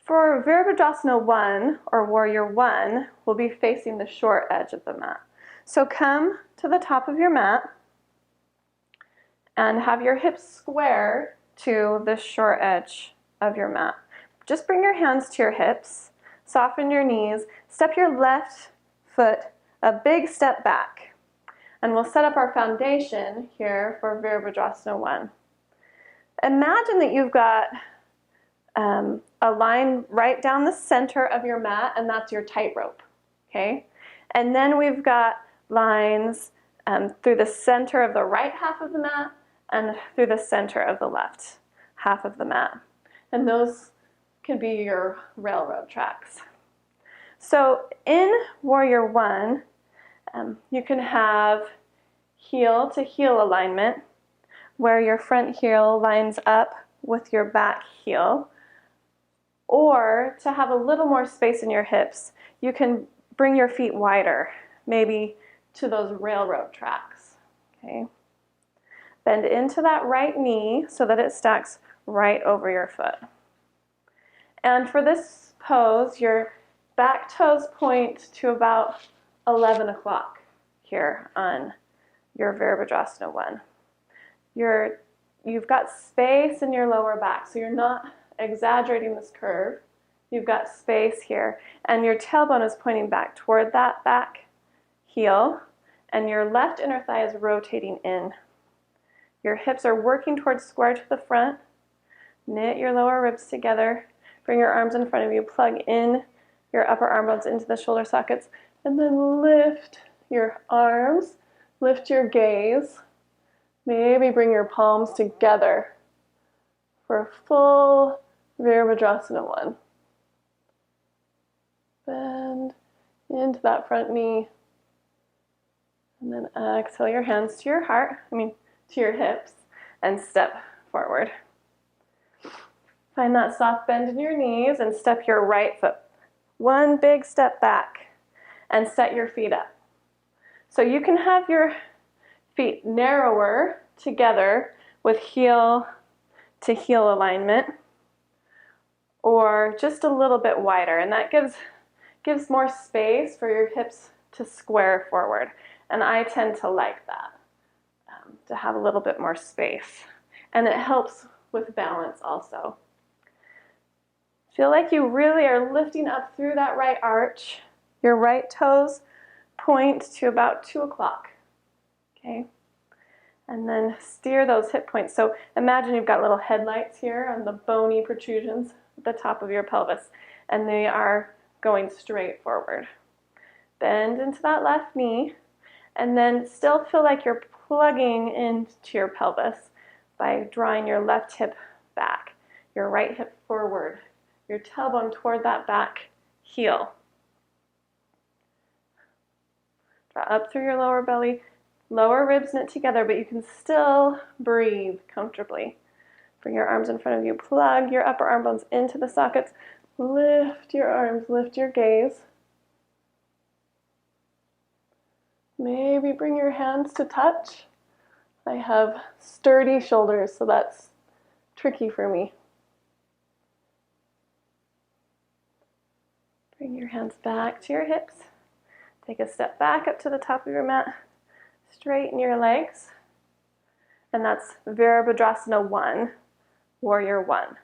For Virabhadrasana 1, or Warrior 1, we'll be facing the short edge of the mat. So come to the top of your mat and have your hips square to the short edge of your mat. Just bring your hands to your hips, soften your knees, step your left foot a big step back. And we'll set up our foundation here for Virabhadrasana 1. Imagine that you've got a line right down the center of your mat, and that's your tightrope, okay? And then we've got lines through the center of the right half of the mat and through the center of the left half of the mat. And those can be your railroad tracks. So in Warrior 1, you can have heel to heel alignment, where your front heel lines up with your back heel. Or to have a little more space in your hips, you can bring your feet wider, maybe to those railroad tracks. Okay? Bend into that right knee so that it stacks right over your foot. And for this pose, your back toes point to about 11 o'clock here on your Virabhadrasana 1. You've got space in your lower back, so you're not exaggerating this curve. You've got space here, and your tailbone is pointing back toward that back heel, and your left inner thigh is rotating in. Your hips are working towards square to the front. Knit your lower ribs together. Bring your arms in front of you. Plug in your upper arm bones into the shoulder sockets, and then lift your arms. Lift your gaze. Maybe bring your palms together for a full Virabhadrasana 1. Bend into that front knee. And then exhale your hands to your heart, to your hips, and step forward. Find that soft bend in your knees and step your right foot. One big step back and set your feet up. So you can have your feet narrower together with heel to heel alignment, or just a little bit wider, and that gives more space for your hips to square forward. And I tend to like that, to have a little bit more space. And it helps with balance also. Feel like you really are lifting up through that right arch. Your right toes point to about 2 o'clock, okay? And then steer those hip points. So imagine you've got little headlights here on the bony protrusions at the top of your pelvis, and they are going straight forward. Bend into that left knee, and then still feel like you're plugging into your pelvis by drawing your left hip back, your right hip forward, your tailbone toward that back heel. Draw up through your lower belly. Lower ribs knit together, but you can still breathe comfortably. Bring your arms in front of you. Plug your upper arm bones into the sockets. Lift your arms, lift your gaze. Maybe bring your hands to touch. I have sturdy shoulders, so that's tricky for me. Bring your hands back to your hips. Take a step back up to the top of your mat. Straighten your legs. And that's Virabhadrasana 1, Warrior 1.